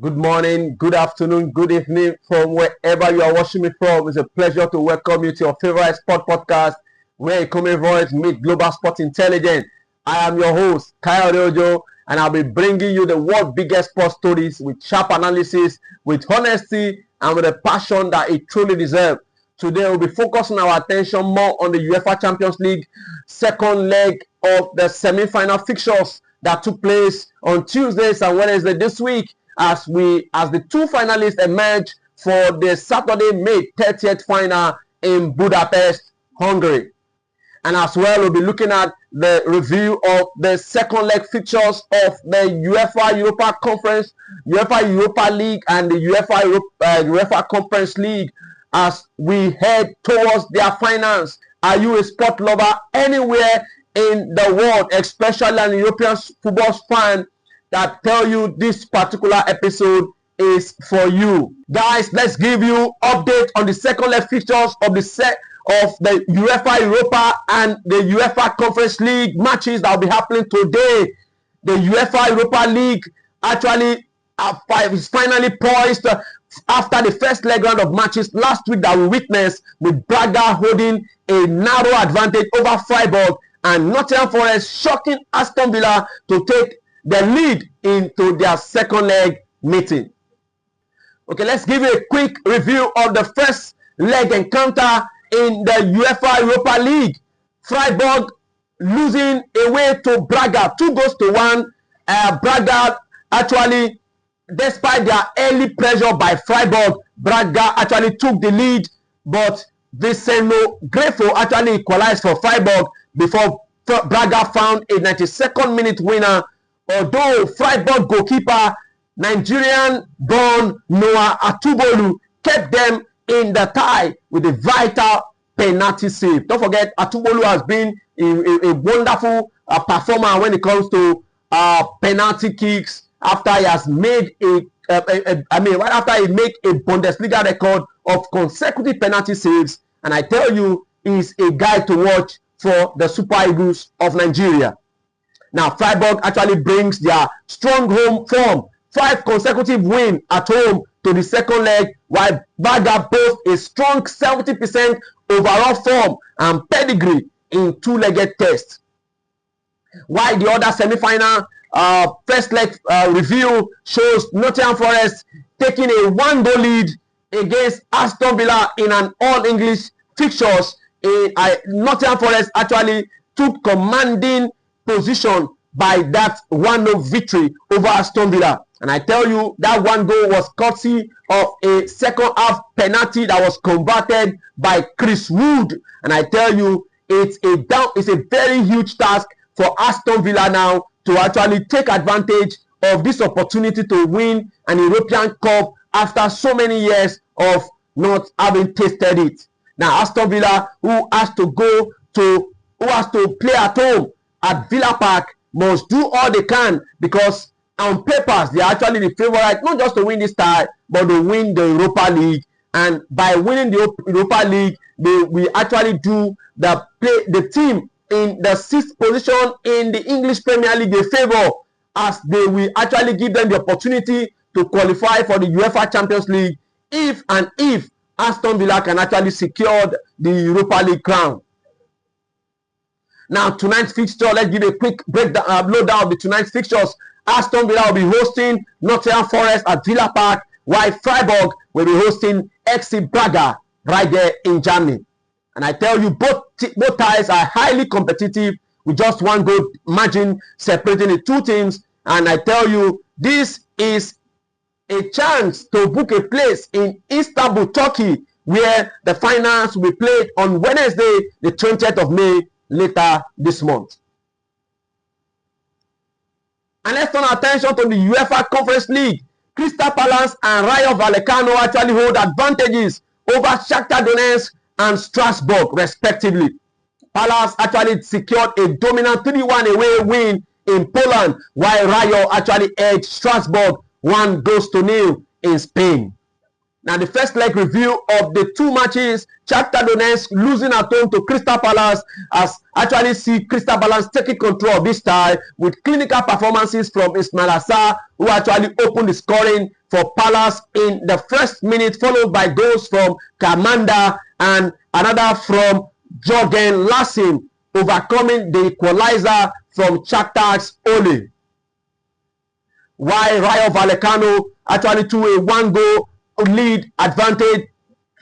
Good morning, good afternoon, good evening from wherever you are watching me from. It's a pleasure to welcome you to your favorite sport podcast where a common voice meets global sport intelligence. I am your host, Kyle Ojo, and I'll be bringing you the world's biggest sports stories with sharp analysis, with honesty, and with a passion that it truly deserves. Today, we'll be focusing our attention more on the UEFA Champions League second leg of the semi-final fixtures that took place on Tuesdays and Wednesdays this week, as the two finalists emerge for the Saturday, May 30th final in Budapest, Hungary. And as well, we'll be looking at the review of the second leg fixtures of the UEFA Europa League and the UEFA Conference League as we head towards their finals. Are you a sport lover anywhere in the world, especially an European football fan, that tell you this particular episode is for you? Guys, let's give you update on the second leg fixtures of the UEFA Europa and the UEFA Conference League matches that will be happening today. The UEFA Europa League actually is finally poised after the first leg round of matches last week that we witnessed, with Braga holding a narrow advantage over Freiburg and Nottingham Forest shocking Aston Villa to take the lead into their second leg meeting. Okay, let's give you a quick review of the first leg encounter in the UEFA Europa League. Freiburg losing away to Braga 2-1. Braga actually, despite their early pressure by Freiburg, Braga actually took the lead, but Viceno Grefo actually equalized for Freiburg before Braga found a 92nd minute winner. Although Freiburg goalkeeper, Nigerian-born Noah Atubolu, kept them in the tie with a vital penalty save. Don't forget, Atubolu has been a wonderful performer when it comes to penalty kicks after he has made right after he made a Bundesliga record of consecutive penalty saves. And I tell you, he's a guy to watch for the Super Eagles of Nigeria. Now, Freiburg actually brings their strong home form, 5 consecutive wins at home to the second leg, while Braga boasts a strong 70% overall form and pedigree in two-legged tests. While the other semi-final first leg review shows Nottingham Forest taking a 1-goal lead against Aston Villa in an all-English fixtures. Nottingham Forest actually took commanding position by that 1-0 victory over Aston Villa. And I tell you, that 1 goal was courtesy of a second half penalty that was converted by Chris Wood. And I tell you, it's a very huge task for Aston Villa now to actually take advantage of this opportunity to win an European Cup after so many years of not having tasted it. Now, Aston Villa, who has to play at home at Villa Park, must do all they can, because on papers they are actually the favorite, not just to win this tie, but to win the Europa League. And by winning the Europa League, they will actually do the team in the 6th position in the English Premier League a favor, as they will actually give them the opportunity to qualify for the UEFA Champions League if Aston Villa can actually secure the Europa League crown. Now, tonight's fixture, let's give a quick lowdown of the tonight's fixtures. Aston Villa will be hosting Nottingham Forest at Villa Park, while Freiburg will be hosting FC Braga right there in Germany. And I tell you, both ties are highly competitive, with just 1 goal margin separating the two teams. And I tell you, this is a chance to book a place in Istanbul, Turkey, where the finals will be played on Wednesday, the 20th of May, later this month. And let's turn our attention to the UEFA Conference League. Crystal Palace and Rayo Vallecano actually hold advantages over Shakhtar Donetsk and Strasbourg, respectively. Palace actually secured a dominant 3-1 away win in Poland, while Rayo actually edged Strasbourg 1-0 in Spain. Now, the first leg review of the two matches, Shakhtar Donetsk losing at home to Crystal Palace, has actually see Crystal Palace taking control of this tie with clinical performances from Ismail Assar, who actually opened the scoring for Palace in the first minute, followed by goals from Kamanda and another from Jorgen Larsson, overcoming the equalizer from Shakhtar's Ole. While Rayo Vallecano actually took a 1-goal lead advantage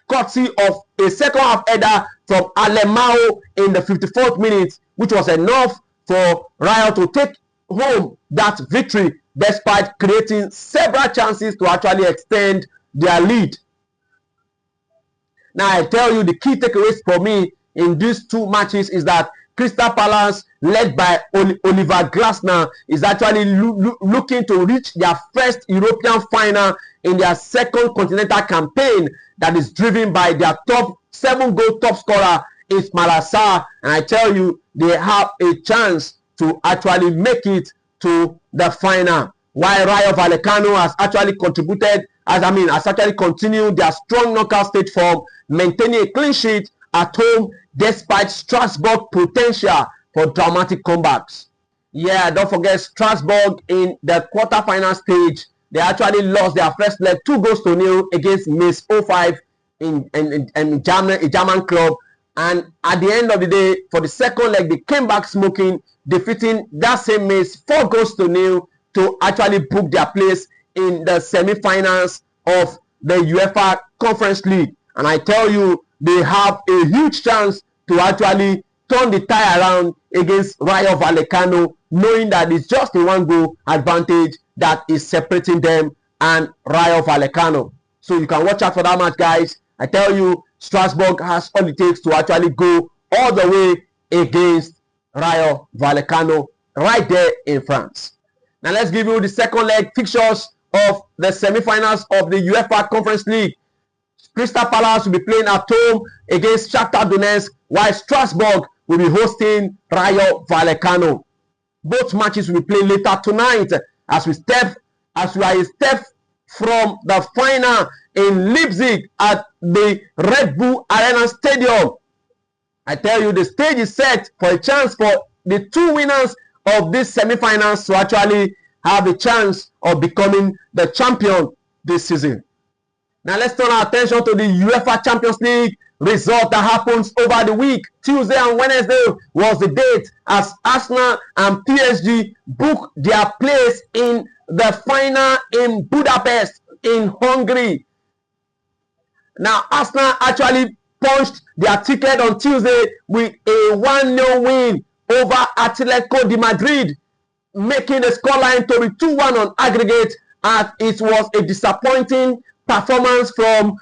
courtesy of a second half header from Alemão in the 54th minute, which was enough for Rayo to take home that victory despite creating several chances to actually extend their lead. Now I tell you, the key takeaways for me in these two matches is that Crystal Palace, led by Oliver Glasner, is actually looking to reach their first European final in their second continental campaign that is driven by their top 7-goal top scorer Ismail Assar. And I tell you, they have a chance to actually make it to the final. While Rayo Vallecano has actually contributed, has actually continued their strong knockout stage form, maintaining a clean sheet at home despite Strasbourg potential for dramatic comebacks. Yeah, don't forget Strasbourg in the quarter-final stage. They actually lost their first leg 2-0 against Mainz 05 in Germany, a German club. And at the end of the day, for the second leg, they came back smoking, defeating that same Mainz 4-0 to actually book their place in the semi-finals of the UEFA Conference League. And I tell you, they have a huge chance to actually turn the tie around against Rayo Vallecano, knowing that it's just a 1-goal advantage that is separating them and Rayo Vallecano. So you can watch out for that match, guys. I tell you, Strasbourg has all it takes to actually go all the way against Rayo Vallecano right there in France. Now let's give you the second leg fixtures of the semi-finals of the UEFA Conference League. Crystal Palace will be playing at home against Shakhtar Donetsk, while Strasbourg will be hosting Rayo Vallecano. Both matches will be played later tonight as we are a step from the final in Leipzig at the Red Bull Arena Stadium. I tell you, the stage is set for a chance for the two winners of these semi-finals to actually have a chance of becoming the champion this season. Now let's turn our attention to the UEFA Champions League result that happens over the week. Tuesday and Wednesday was the date as Arsenal and PSG booked their place in the final in Budapest in Hungary. Now Arsenal actually punched their ticket on Tuesday with a 1-0 win over Atletico de Madrid, making the scoreline to be 2-1 on aggregate, as it was a disappointing performance from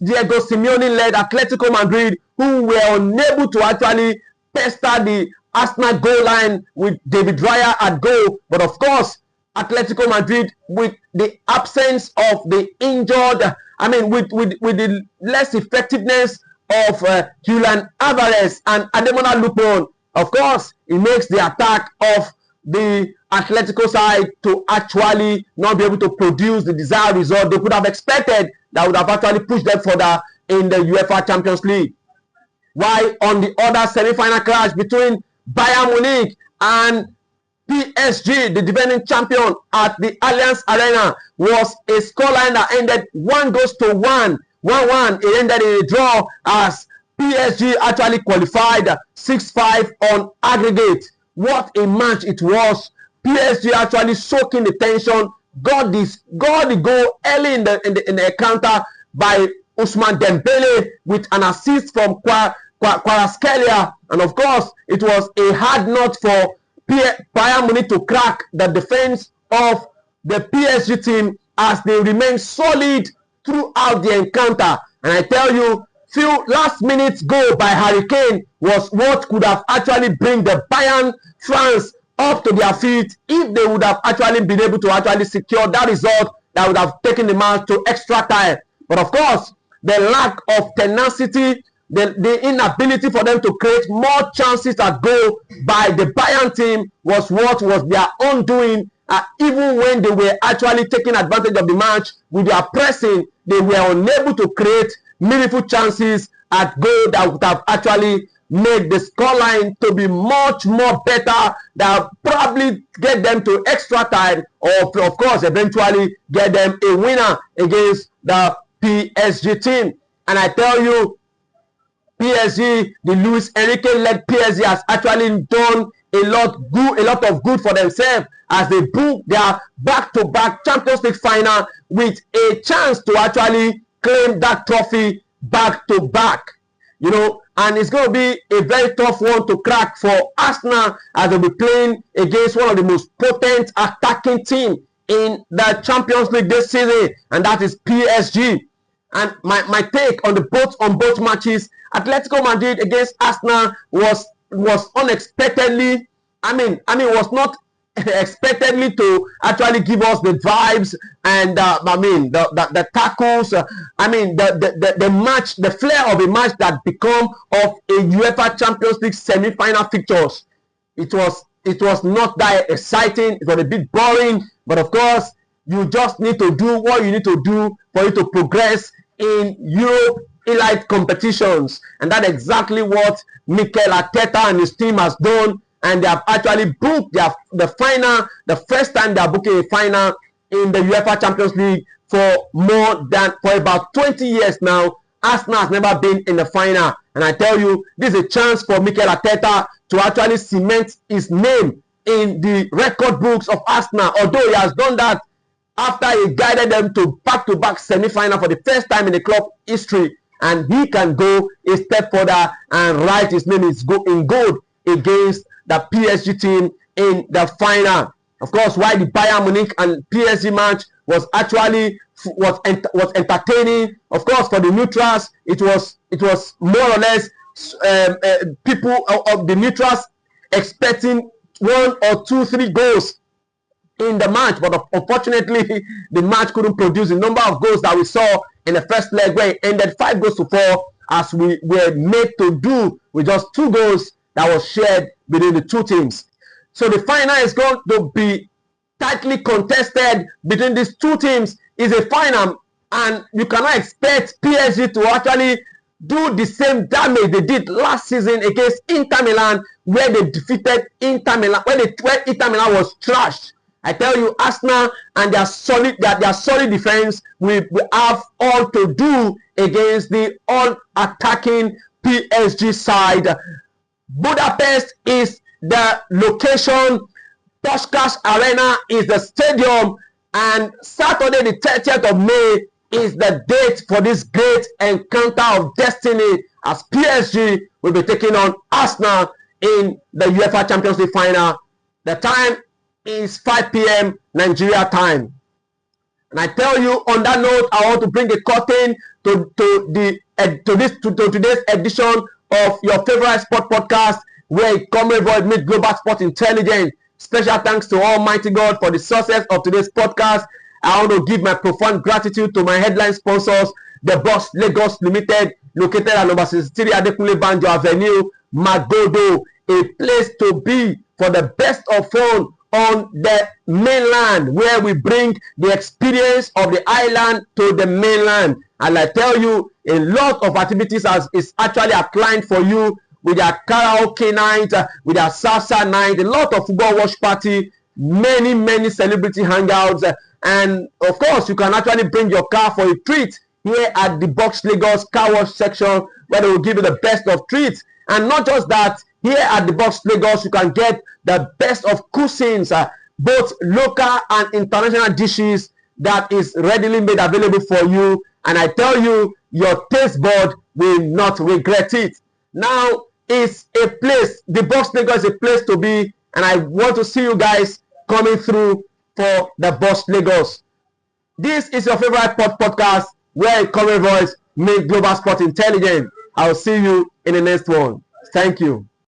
Diego Simeone-led Atletico Madrid, who were unable to actually pester the Arsenal goal line with David Raya at goal. But of course, Atletico Madrid, with the absence of the injured, with the less effectiveness of Julian Alvarez and Ademola Lookman, of course, it makes the attack of the Atletico side to actually not be able to produce the desired result they could have expected that would have actually pushed them further in the UEFA Champions League. While on the other semi-final clash between Bayern Munich and PSG, the defending champion at the Allianz Arena, was a scoreline that ended 1-1. 1-1. It ended in a draw as PSG actually qualified 6-5 on aggregate. What a match it was. PSG actually soaking the tension, got the goal early in the encounter by Ousmane Dembele with an assist from Kvaratskhelia, and of course it was a hard nut for Bayern Munich to crack the defense of the PSG team as they remain solid throughout the encounter. And I tell you, few last minute goal by Harry Kane was what could have actually bring the Bayern fans up to their feet if they would have actually been able to actually secure that result that would have taken the match to extra time. But of course, the lack of tenacity, the inability for them to create more chances at goal by the Bayern team was what was their undoing. Even when they were actually taking advantage of the match with their pressing, they were unable to create meaningful chances at goal that would have actually make the scoreline to be much more better, that probably get them to extra time, or of course eventually get them a winner against the PSG team. And I tell you, PSG, the Luis Enrique led PSG has actually done a lot of good for themselves, as they book their back-to-back Champions League final with a chance to actually claim that trophy back-to-back. You know, and it's going to be a very tough one to crack for Arsenal, as they'll be playing against one of the most potent attacking teams in the Champions League this season, and that is PSG. And my take on both matches, Atletico Madrid against Arsenal was unexpectedly, was not expectedly to actually give us the vibes and the tackles, the match, the flair of a match that become of a UEFA Champions League semi-final fixtures. It was not that exciting. It was a bit boring, but of course you just need to do what you need to do for you to progress in Europe elite competitions, and that's exactly what Mikel Arteta and his team has done. And they have actually booked the final, the first time they are booking a final in the UEFA Champions League for about 20 years now. Arsenal has never been in the final, and I tell you, this is a chance for Mikel Arteta to actually cement his name in the record books of Arsenal, although he has done that after he guided them to back-to-back semi-final for the first time in the club history. And he can go a step further and write his name in gold against the PSG team in the final. Of course, while the Bayern Munich and PSG match was actually entertaining, of course, for the neutrals, it was more or less people of the neutrals expecting 1 or 2, 3 goals in the match, but unfortunately the match couldn't produce the number of goals that we saw in the first leg, where it ended 5-4, as we were made to do with just 2 goals that was shared between the two teams. So the final is going to be tightly contested between these two teams. It's a final, and you cannot expect PSG to actually do the same damage they did last season against Inter Milan, where they defeated Inter Milan, where Inter Milan was trashed. I tell you, Arsenal and their solid defense will have all to do against the all-attacking PSG side. Budapest is the location. Puskás Arena is the stadium, and Saturday the 30th of May is the date for this great encounter of destiny, as PSG will be taking on Arsenal in the UEFA Champions League final. The time is 5 p.m. Nigeria time. And I tell you, on that note, I want to bring a curtain to today's edition of your favorite sport podcast, where Comrade meet global sport intelligence. Special thanks to Almighty God for the success of today's podcast. I want to give my profound gratitude to my headline sponsors, the Boss Lagos Limited, located at number 63 Adekunle Banjo Avenue, Magodo, a place to be for the best of fun on the mainland, where we bring the experience of the island to the mainland. And I tell you, a lot of activities is actually applying for you, with their karaoke night, with their salsa night, a lot of football watch party, many celebrity hangouts, and of course you can actually bring your car for a treat here at the Box Lagos car wash section, where they will give you the best of treats. And not just that, here at the Box Lagos you can get the best of cuisines, both local and international dishes that is readily made available for you. And I tell you, your taste bud will not regret it. Now, it's a place, the Box Lagos is a place to be, and I want to see you guys coming through for the Box Lagos. This is your favorite podcast, where Common Voice made global sport intelligent. I'll see you in the next one. Thank you.